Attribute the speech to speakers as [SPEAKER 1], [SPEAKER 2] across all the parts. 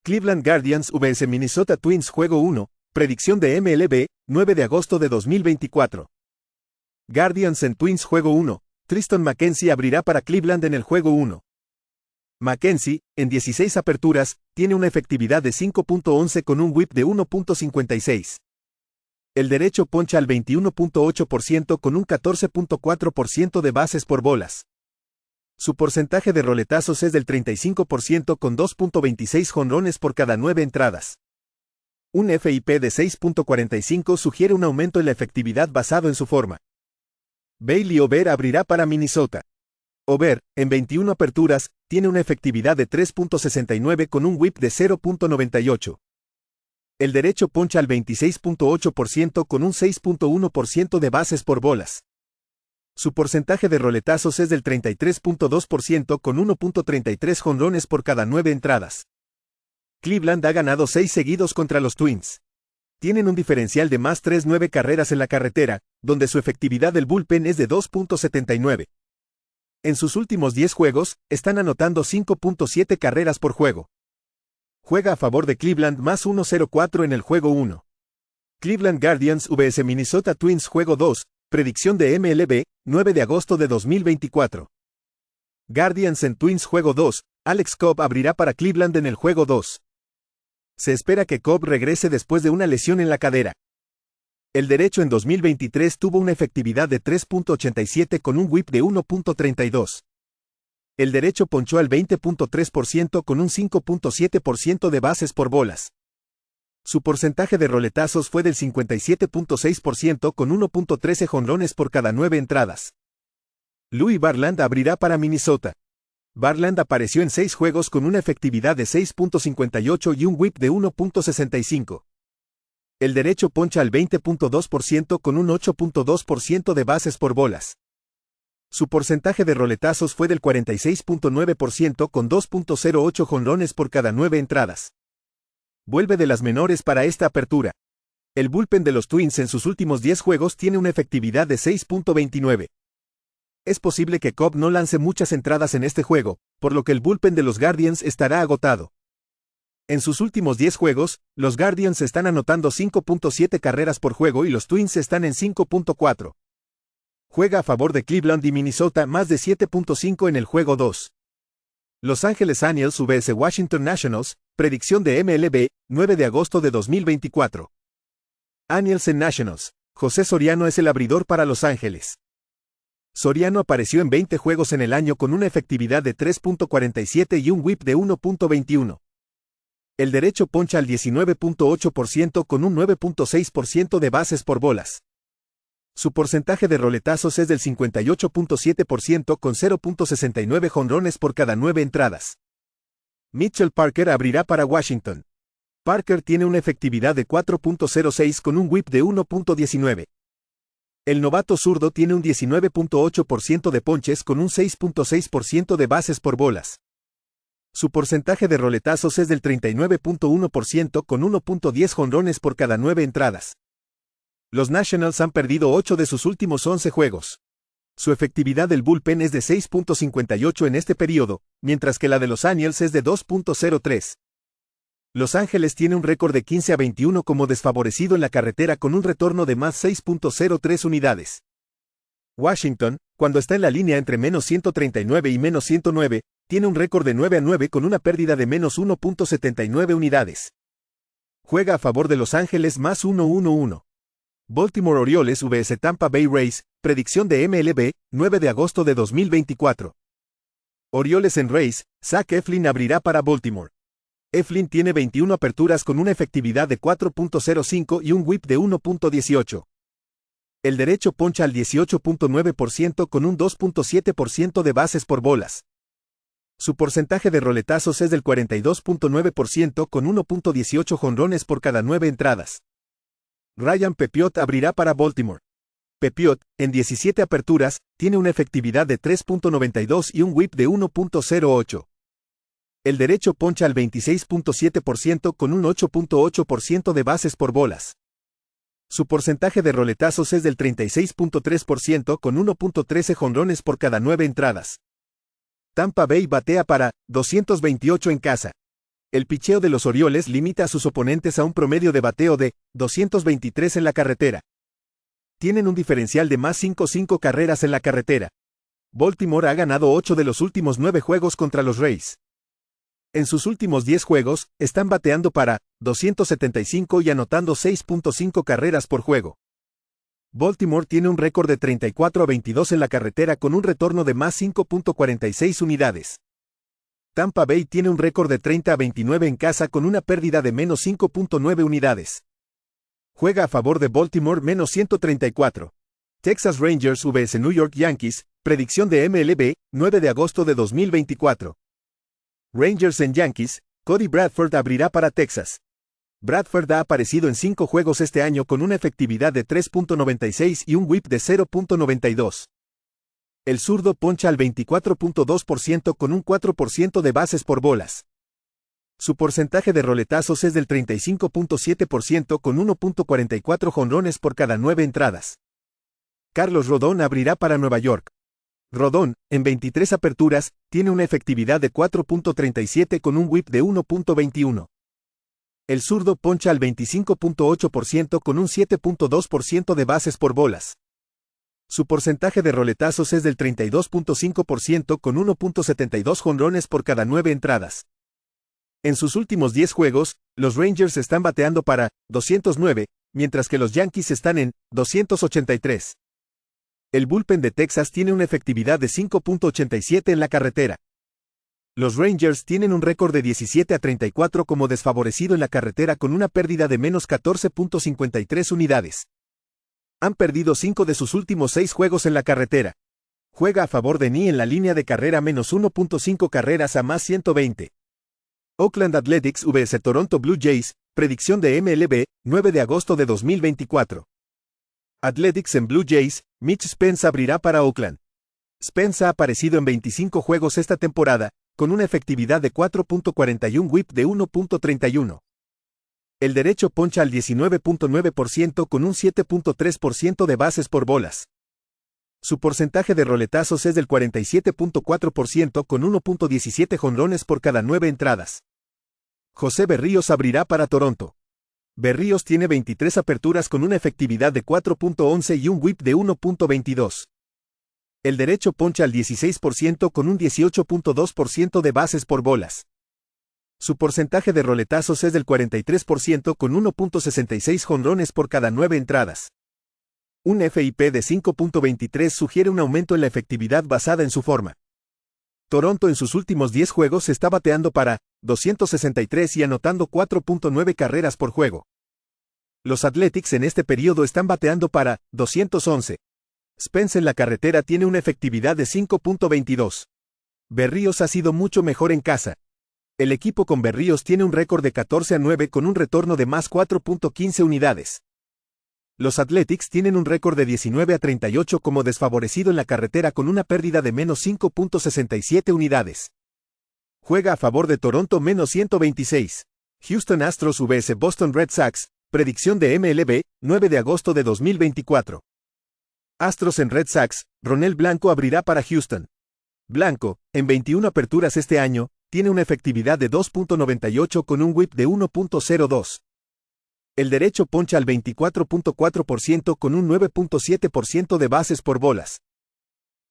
[SPEAKER 1] Cleveland Guardians vs Minnesota Twins Juego 1, predicción de MLB, 9 de agosto de 2024. Guardians en Twins Juego 1, Triston McKenzie abrirá para Cleveland en el Juego 1. McKenzie, en 16 aperturas, tiene una efectividad de 5.11 con un whip de 1.56. El derecho poncha al 21.8% con un 14.4% de bases por bolas. Su porcentaje de roletazos es del 35% con 2.26 jonrones por cada 9 entradas. Un FIP de 6.45 sugiere un aumento en la efectividad basado en su forma. Bailey Ober abrirá para Minnesota. Ober, en 21 aperturas, tiene una efectividad de 3.69 con un whip de 0.98. El derecho poncha al 26.8% con un 6.1% de bases por bolas. Su porcentaje de roletazos es del 33.2% con 1.33 jonrones por cada 9 entradas. Cleveland ha ganado 6 seguidos contra los Twins. Tienen un diferencial de más 3-9 carreras en la carretera, donde su efectividad del bullpen es de 2.79. En sus últimos 10 juegos, están anotando 5.7 carreras por juego. Juega a favor de Cleveland más 1.04 en el Juego 1. Cleveland Guardians vs Minnesota Twins Juego 2, predicción de MLB, 9 de agosto de 2024. Guardians en Twins Juego 2, Alex Cobb abrirá para Cleveland en el Juego 2. Se espera que Cobb regrese después de una lesión en la cadera. El derecho en 2023 tuvo una efectividad de 3.87 con un whip de 1.32. El derecho ponchó al 20.3% con un 5.7% de bases por bolas. Su porcentaje de roletazos fue del 57.6% con 1.13 jonrones por cada 9 entradas. Louis Varland abrirá para Minnesota. Varland apareció en 6 juegos con una efectividad de 6.58 y un whip de 1.65. El derecho poncha al 20.2% con un 8.2% de bases por bolas. Su porcentaje de roletazos fue del 46.9% con 2.08 jonrones por cada 9 entradas. Vuelve de las menores para esta apertura. El bullpen de los Twins en sus últimos 10 juegos tiene una efectividad de 6.29. Es posible que Cobb no lance muchas entradas en este juego, por lo que el bullpen de los Guardians estará agotado. En sus últimos 10 juegos, los Guardians están anotando 5.7 carreras por juego y los Twins están en 5.4. Juega a favor de Cleveland y Minnesota más de 7.5 en el Juego 2. Los Angeles Angels vs Washington Nationals, predicción de MLB, 9 de agosto de 2024. Angels en Nationals, José Soriano es el abridor para Los Ángeles. Soriano apareció en 20 juegos en el año con una efectividad de 3.47 y un whip de 1.21. El derecho poncha al 19.8% con un 9.6% de bases por bolas. Su porcentaje de roletazos es del 58.7% con 0.69 jonrones por cada 9 entradas. Mitchell Parker abrirá para Washington. Parker tiene una efectividad de 4.06 con un whip de 1.19. El novato zurdo tiene un 19.8% de ponches con un 6.6% de bases por bolas. Su porcentaje de roletazos es del 39.1% con 1.10 jonrones por cada 9 entradas. Los Nationals han perdido 8 de sus últimos 11 juegos. Su efectividad del bullpen es de 6.58 en este periodo, mientras que la de los Angels es de 2.03. Los Ángeles tiene un récord de 15-21 como desfavorecido en la carretera con un retorno de más 6.03 unidades. Washington, cuando está en la línea entre menos 139 y menos 109, tiene un récord de 9-9 con una pérdida de menos 1.79 unidades. Juega a favor de Los Ángeles más 1-1-1. Baltimore Orioles vs Tampa Bay Rays, predicción de MLB, 9 de agosto de 2024. Orioles en Rays, Zach Eflin abrirá para Baltimore. Eflin tiene 21 aperturas con una efectividad de 4.05 y un whip de 1.18. El derecho poncha al 18.9% con un 2.7% de bases por bolas. Su porcentaje de roletazos es del 42.9% con 1.18 jonrones por cada 9 entradas. Ryan Pepiot abrirá para Baltimore. Pepiot, en 17 aperturas, tiene una efectividad de 3.92 y un whip de 1.08. El derecho poncha al 26.7% con un 8.8% de bases por bolas. Su porcentaje de roletazos es del 36.3% con 1.13 jonrones por cada 9 entradas. Tampa Bay batea para 228 en casa. El picheo de los Orioles limita a sus oponentes a un promedio de bateo de 223 en la carretera. Tienen un diferencial de más 5 carreras en la carretera. Baltimore ha ganado 8 de los últimos 9 juegos contra los Rays. En sus últimos 10 juegos, están bateando para 275 y anotando 6.5 carreras por juego. Baltimore tiene un récord de 34-22 en la carretera con un retorno de más 5.46 unidades. Tampa Bay tiene un récord de 30-29 en casa con una pérdida de menos 5.9 unidades. Juega a favor de Baltimore menos 134. Texas Rangers vs New York Yankees, predicción de MLB, 9 de agosto de 2024. Rangers en Yankees, Cody Bradford abrirá para Texas. Bradford ha aparecido en 5 juegos este año con una efectividad de 3.96 y un whip de 0.92. El zurdo poncha al 24.2% con un 4% de bases por bolas. Su porcentaje de roletazos es del 35.7% con 1.44 jonrones por cada 9 entradas. Carlos Rodón abrirá para Nueva York. Rodón, en 23 aperturas, tiene una efectividad de 4.37 con un whip de 1.21. El zurdo poncha al 25.8% con un 7.2% de bases por bolas. Su porcentaje de roletazos es del 32.5% con 1.72 jonrones por cada 9 entradas. En sus últimos 10 juegos, los Rangers están bateando para 209, mientras que los Yankees están en 283. El bullpen de Texas tiene una efectividad de 5.87 en la carretera. Los Rangers tienen un récord de 17-34 como desfavorecido en la carretera con una pérdida de menos 14.53 unidades. Han perdido 5 de sus últimos 6 juegos en la carretera. Juega a favor de Ni en la línea de carrera menos 1.5 carreras a más 120. Oakland Athletics vs Toronto Blue Jays, predicción de MLB, 9 de agosto de 2024. Athletics en Blue Jays, Mitch Spence abrirá para Oakland. Spence ha aparecido en 25 juegos esta temporada, con una efectividad de 4.41 whip de 1.31. El derecho poncha al 19.9% con un 7.3% de bases por bolas. Su porcentaje de roletazos es del 47.4% con 1.17 jonrones por cada 9 entradas. José Berríos abrirá para Toronto. Berríos tiene 23 aperturas con una efectividad de 4.11 y un whip de 1.22. El derecho poncha al 16% con un 18.2% de bases por bolas. Su porcentaje de roletazos es del 43% con 1.66 jonrones por cada 9 entradas. Un FIP de 5.23 sugiere un aumento en la efectividad basada en su forma. Toronto en sus últimos 10 juegos está bateando para 263 y anotando 4.9 carreras por juego. Los Athletics en este periodo están bateando para 211. Spence en la carretera tiene una efectividad de 5.22. Berríos ha sido mucho mejor en casa. El equipo con Berríos tiene un récord de 14-9 con un retorno de más 4.15 unidades. Los Athletics tienen un récord de 19-38 como desfavorecido en la carretera con una pérdida de menos 5.67 unidades. Juega a favor de Toronto menos 126. Houston Astros vs Boston Red Sox, predicción de MLB, 9 de agosto de 2024. Astros en Red Sox, Ronel Blanco abrirá para Houston. Blanco, en 21 aperturas este año, tiene una efectividad de 2.98 con un whip de 1.02. El derecho poncha al 24.4% con un 9.7% de bases por bolas.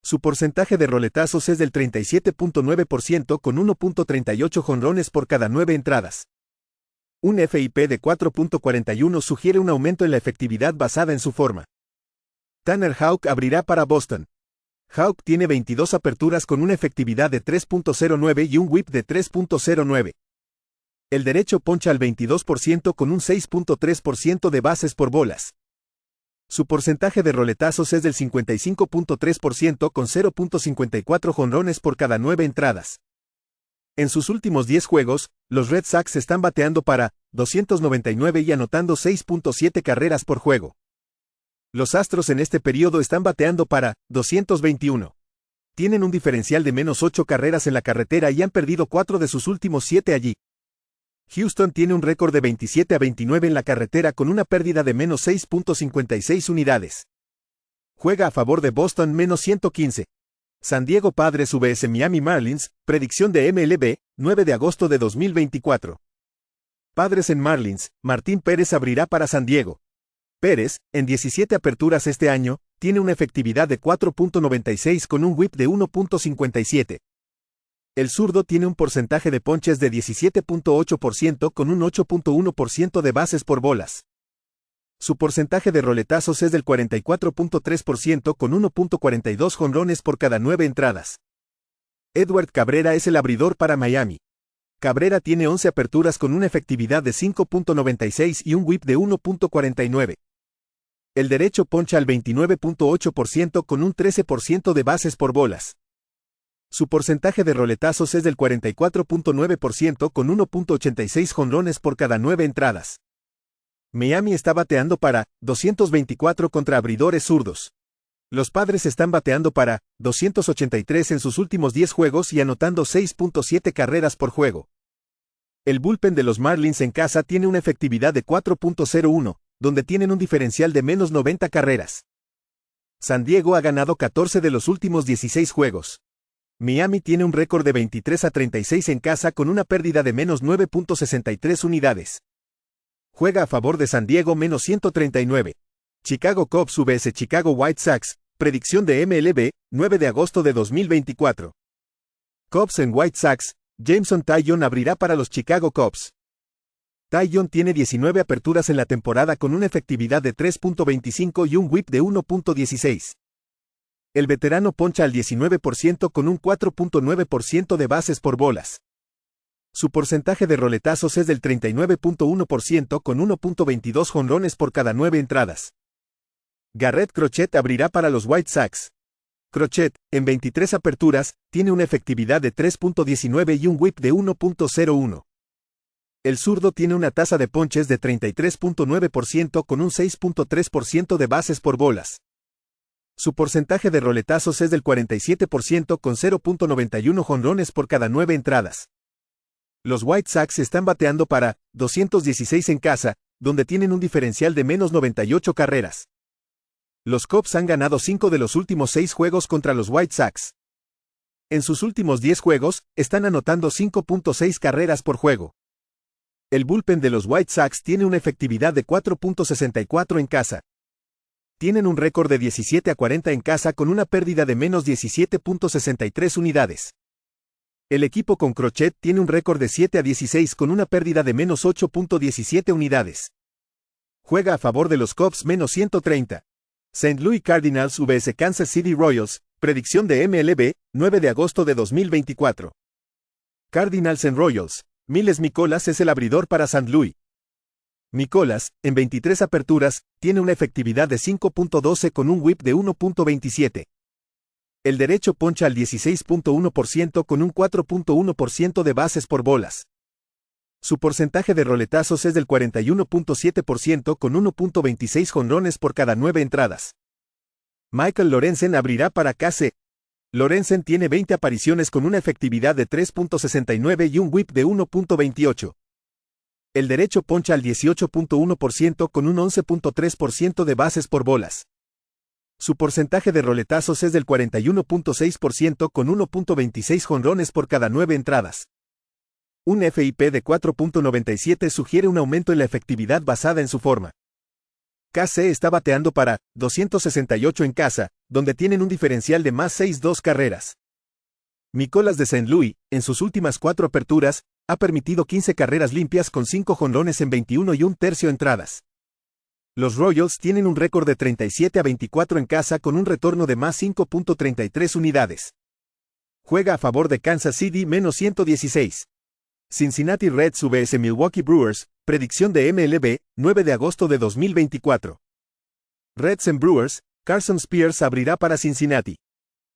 [SPEAKER 1] Su porcentaje de roletazos es del 37.9% con 1.38 jonrones por cada 9 entradas. Un FIP de 4.41 sugiere un aumento en la efectividad basada en su forma. Tanner Houck abrirá para Boston. Houck tiene 22 aperturas con una efectividad de 3.09 y un whip de 3.09. El derecho poncha al 22% con un 6.3% de bases por bolas. Su porcentaje de roletazos es del 55.3% con 0.54 jonrones por cada 9 entradas. En sus últimos 10 juegos, los Red Sox están bateando para 299 y anotando 6.7 carreras por juego. Los Astros en este periodo están bateando para 221. Tienen un diferencial de menos 8 carreras en la carretera y han perdido 4 de sus últimos 7 allí. Houston tiene un récord de 27-29 en la carretera con una pérdida de menos 6.56 unidades. Juega a favor de Boston menos 115. San Diego Padres vs Miami Marlins, predicción de MLB, 9 de agosto de 2024. Padres en Marlins, Martín Pérez abrirá para San Diego. Pérez, en 17 aperturas este año, tiene una efectividad de 4.96 con un whip de 1.57. El zurdo tiene un porcentaje de ponches de 17.8% con un 8.1% de bases por bolas. Su porcentaje de roletazos es del 44.3% con 1.42 jonrones por cada 9 entradas. Edward Cabrera es el abridor para Miami. Cabrera tiene 11 aperturas con una efectividad de 5.96 y un whip de 1.49. El derecho poncha al 29.8% con un 13% de bases por bolas. Su porcentaje de roletazos es del 44.9% con 1.86 jonrones por cada 9 entradas. Miami está bateando para 224 contra abridores zurdos. Los Padres están bateando para 283 en sus últimos 10 juegos y anotando 6.7 carreras por juego. El bullpen de los Marlins en casa tiene una efectividad de 4.01, donde tienen un diferencial de menos 90 carreras. San Diego ha ganado 14 de los últimos 16 juegos. Miami tiene un récord de 23-36 en casa con una pérdida de menos 9.63 unidades. Juega a favor de San Diego menos 139. Chicago Cubs vs Chicago White Sox, predicción de MLB, 9 de agosto de 2024. Cubs en White Sox, Jameson Taillon abrirá para los Chicago Cubs. Taillon tiene 19 aperturas en la temporada con una efectividad de 3.25 y un whip de 1.16. El veterano poncha al 19% con un 4.9% de bases por bolas. Su porcentaje de roletazos es del 39.1% con 1.22 jonrones por cada 9 entradas. Garrett Crochet abrirá para los White Sox. Crochet, en 23 aperturas, tiene una efectividad de 3.19 y un whip de 1.01. El zurdo tiene una tasa de ponches de 33.9% con un 6.3% de bases por bolas. Su porcentaje de roletazos es del 47% con 0.91 jonrones por cada 9 entradas. Los White Sox están bateando para 216 en casa, donde tienen un diferencial de menos 98 carreras. Los Cubs han ganado 5 de los últimos 6 juegos contra los White Sox. En sus últimos 10 juegos, están anotando 5.6 carreras por juego. El bullpen de los White Sox tiene una efectividad de 4.64 en casa. Tienen un récord de 17-40 en casa con una pérdida de menos 17.63 unidades. El equipo con Crochet tiene un récord de 7-16 con una pérdida de menos 8.17 unidades. Juega a favor de los Cubs menos 130. St. Louis Cardinals vs Kansas City Royals, predicción de MLB, 9 de agosto de 2024. Cardinals en Royals, Miles Mikolas es el abridor para St. Louis. Mikolas, en 23 aperturas, tiene una efectividad de 5.12 con un whip de 1.27. El derecho poncha al 16.1% con un 4.1% de bases por bolas. Su porcentaje de roletazos es del 41.7% con 1.26 jonrones por cada 9 entradas. Michael Lorenzen abrirá para KC. Lorenzen tiene 20 apariciones con una efectividad de 3.69 y un whip de 1.28. El derecho poncha al 18.1% con un 11.3% de bases por bolas. Su porcentaje de roletazos es del 41.6% con 1.26 jonrones por cada 9 entradas. Un FIP de 4.97 sugiere un aumento en la efectividad basada en su forma. KC está bateando para 268 en casa, donde tienen un diferencial de más 6.2 carreras. Mikolas de St. Louis, en sus últimas 4 aperturas, ha permitido 15 carreras limpias con 5 jonrones en 21 y un tercio entradas. Los Royals tienen un récord de 37-24 en casa con un retorno de más 5.33 unidades. Juega a favor de Kansas City menos 116. Cincinnati Reds vs Milwaukee Brewers, predicción de MLB, 9 de agosto de 2024. Reds en Brewers, Carson Spears abrirá para Cincinnati.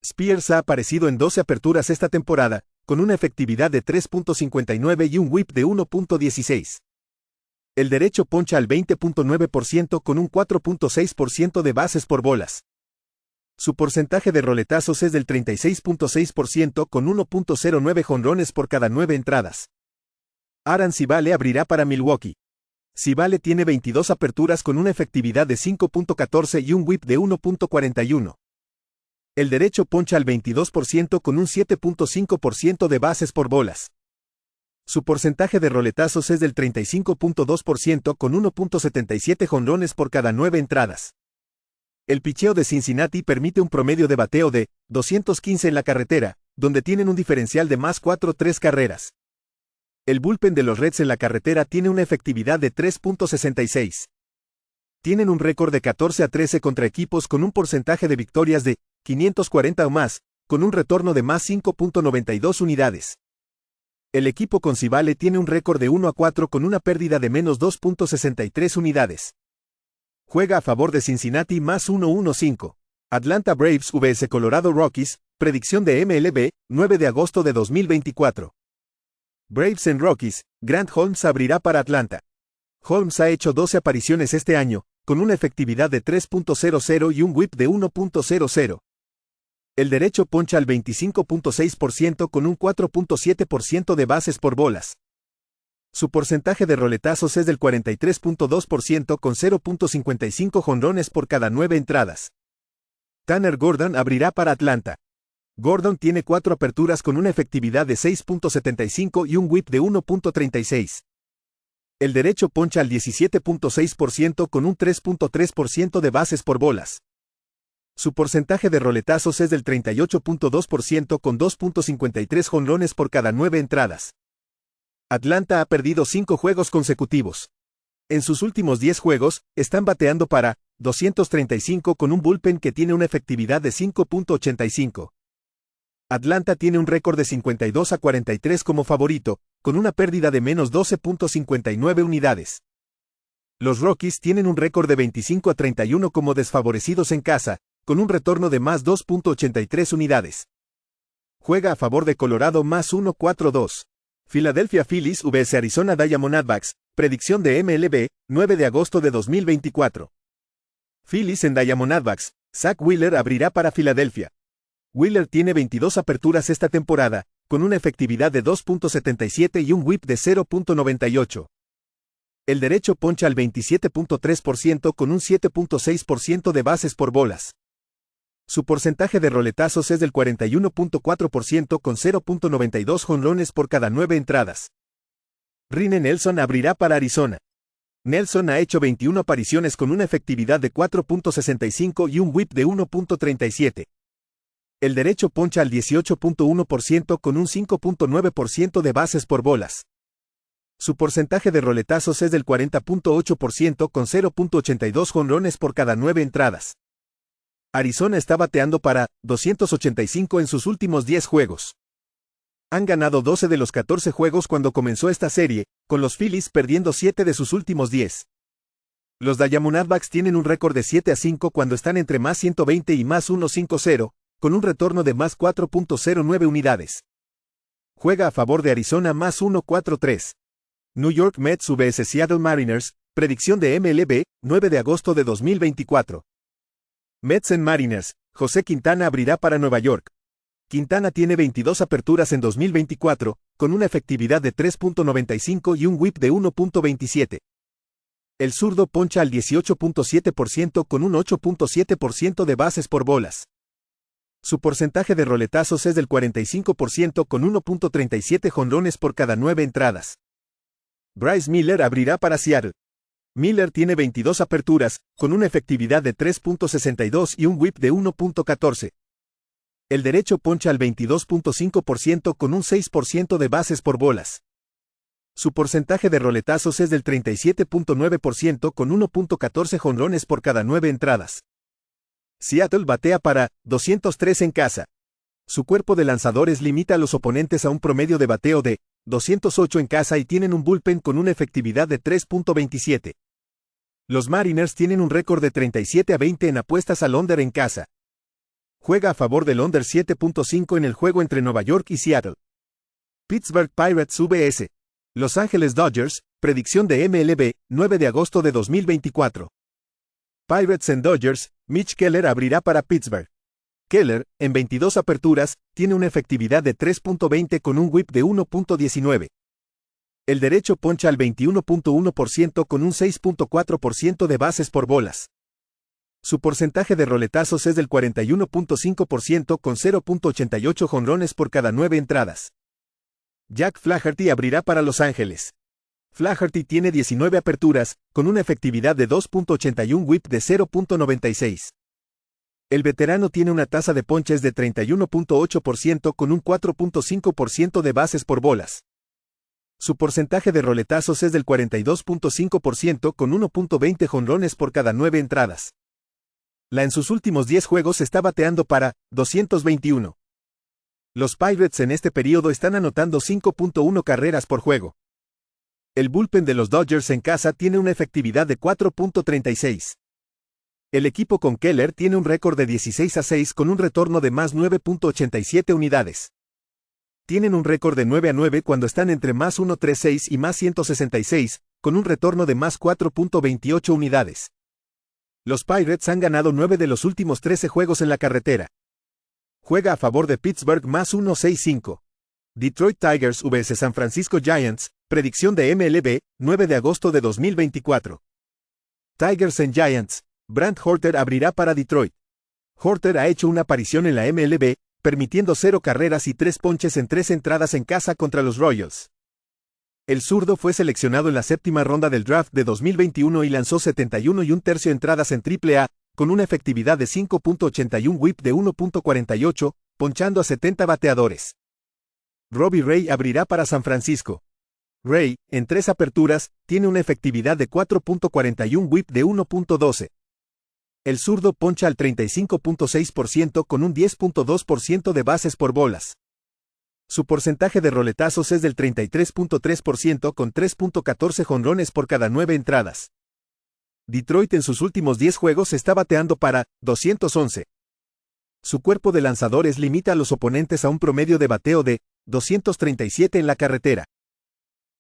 [SPEAKER 1] Spears ha aparecido en 12 aperturas esta temporada, con una efectividad de 3.59 y un whip de 1.16. El derecho poncha al 20.9% con un 4.6% de bases por bolas. Su porcentaje de roletazos es del 36.6% con 1.09 jonrones por cada 9 entradas. Aaron Civale abrirá para Milwaukee. Civale tiene 22 aperturas con una efectividad de 5.14 y un whip de 1.41. El derecho poncha al 22% con un 7.5% de bases por bolas. Su porcentaje de roletazos es del 35.2% con 1.77 jonrones por cada 9 entradas. El picheo de Cincinnati permite un promedio de bateo de 215 en la carretera, donde tienen un diferencial de más 4.3 carreras. El bullpen de los Reds en la carretera tiene una efectividad de 3.66. Tienen un récord de 14-13 contra equipos con un porcentaje de victorias de 540 o más, con un retorno de más 5.92 unidades. El equipo con Civale tiene un récord de 1-4 con una pérdida de menos 2.63 unidades. Juega a favor de Cincinnati más 1.15. Atlanta Braves vs Colorado Rockies, predicción de MLB, 9 de agosto de 2024. Braves en Rockies, Grant Holmes abrirá para Atlanta. Holmes ha hecho 12 apariciones este año, con una efectividad de 3.00 y un whip de 1.00. El derecho poncha al 25.6% con un 4.7% de bases por bolas. Su porcentaje de roletazos es del 43.2% con 0.55 jonrones por cada 9 entradas. Tanner Gordon abrirá para Atlanta. Gordon tiene 4 aperturas con una efectividad de 6.75 y un whip de 1.36. El derecho poncha al 17.6% con un 3.3% de bases por bolas. Su porcentaje de roletazos es del 38.2% con 2.53 jonrones por cada 9 entradas. Atlanta ha perdido 5 juegos consecutivos. En sus últimos 10 juegos, están bateando para 235 con un bullpen que tiene una efectividad de 5.85. Atlanta tiene un récord de 52-43 como favorito, con una pérdida de menos 12.59 unidades. Los Rockies tienen un récord de 25-31 como desfavorecidos en casa, con un retorno de más 2.83 unidades. Juega a favor de Colorado más 1.42. Philadelphia Phillies vs Arizona Diamondbacks, predicción de MLB, 9 de agosto de 2024. Phillies en Diamondbacks, Zach Wheeler abrirá para Filadelfia. Wheeler tiene 22 aperturas esta temporada, con una efectividad de 2.77 y un whip de 0.98. El derecho poncha al 27.3% con un 7.6% de bases por bolas. Su porcentaje de roletazos es del 41.4% con 0.92 jonrones por cada 9 entradas. Ryne Nelson abrirá para Arizona. Nelson ha hecho 21 apariciones con una efectividad de 4.65 y un whip de 1.37. El derecho poncha al 18.1% con un 5.9% de bases por bolas. Su porcentaje de roletazos es del 40.8% con 0.82 jonrones por cada 9 entradas. Arizona está bateando para 285 en sus últimos 10 juegos. Han ganado 12 de los 14 juegos cuando comenzó esta serie, con los Phillies perdiendo 7 de sus últimos 10. Los Diamondbacks tienen un récord de 7-5 cuando están entre más 120 y más 150, con un retorno de más 4.09 unidades. Juega a favor de Arizona más 1.43. New York Mets vs Seattle Mariners, predicción de MLB, 9 de agosto de 2024. Mets en Mariners, José Quintana abrirá para Nueva York. Quintana tiene 22 aperturas en 2024, con una efectividad de 3.95 y un whip de 1.27. El zurdo poncha al 18.7% con un 8.7% de bases por bolas. Su porcentaje de roletazos es del 45% con 1.37 jonrones por cada 9 entradas. Bryce Miller abrirá para Seattle. Miller tiene 22 aperturas, con una efectividad de 3.62 y un whip de 1.14. El derecho poncha al 22.5% con un 6% de bases por bolas. Su porcentaje de roletazos es del 37.9% con 1.14 jonrones por cada 9 entradas. Seattle batea para 203 en casa. Su cuerpo de lanzadores limita a los oponentes a un promedio de bateo de 208 en casa y tienen un bullpen con una efectividad de 3.27. Los Mariners tienen un récord de 37-20 en apuestas al under en casa. Juega a favor del under 7.5 en el juego entre Nueva York y Seattle. Pittsburgh Pirates vs Los Angeles Dodgers, predicción de MLB, 9 de agosto de 2024. Pirates en Dodgers, Mitch Keller abrirá para Pittsburgh. Keller, en 22 aperturas, tiene una efectividad de 3.20 con un whip de 1.19. El derecho poncha al 21.1% con un 6.4% de bases por bolas. Su porcentaje de roletazos es del 41.5% con 0.88 jonrones por cada 9 entradas. Jack Flaherty abrirá para Los Ángeles. Flaherty tiene 19 aperturas, con una efectividad de 2.81 whip de 0.96. El veterano tiene una tasa de ponches de 31.8% con un 4.5% de bases por bolas. Su porcentaje de roletazos es del 42.5% con 1.20 jonrones por cada 9 entradas. En sus últimos 10 juegos está bateando para 221. Los Pirates en este periodo están anotando 5.1 carreras por juego. El bullpen de los Dodgers en casa tiene una efectividad de 4.36. El equipo con Keller tiene un récord de 16-6 con un retorno de más 9.87 unidades. Tienen un récord de 9-9 cuando están entre más 136 y más 166, con un retorno de más 4.28 unidades. Los Pirates han ganado 9 de los últimos 13 juegos en la carretera. Juega a favor de Pittsburgh más 165. Detroit Tigers vs San Francisco Giants, predicción de MLB, 9 de agosto de 2024. Tigers en Giants, Brandt Horter abrirá para Detroit. Horter ha hecho una aparición en la MLB, permitiendo 0 carreras y 3 ponches en 3 entradas en casa contra los Royals. El zurdo fue seleccionado en la 7ª ronda del draft de 2021 y lanzó 71 1/3 entradas en AAA, con una efectividad de 5.81 whip de 1.48, ponchando a 70 bateadores. Robbie Ray abrirá para San Francisco. Ray, en 3 aperturas, tiene una efectividad de 4.41 whip de 1.12. El zurdo poncha al 35.6% con un 10.2% de bases por bolas. Su porcentaje de roletazos es del 33.3% con 3.14 jonrones por cada 9 entradas. Detroit en sus últimos 10 juegos está bateando para 211. Su cuerpo de lanzadores limita a los oponentes a un promedio de bateo de 237 en la carretera.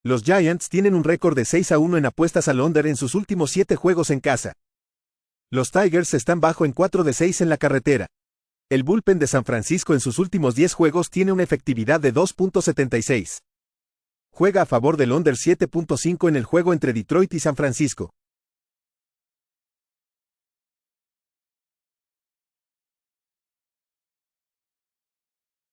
[SPEAKER 1] Los Giants tienen un récord de 6-1 en apuestas al under en sus últimos 7 juegos en casa. Los Tigers están bajo en 4 de 6 en la carretera. El bullpen de San Francisco en sus últimos 10 juegos tiene una efectividad de 2.76. Juega a favor del under 7.5 en el juego entre Detroit y San Francisco.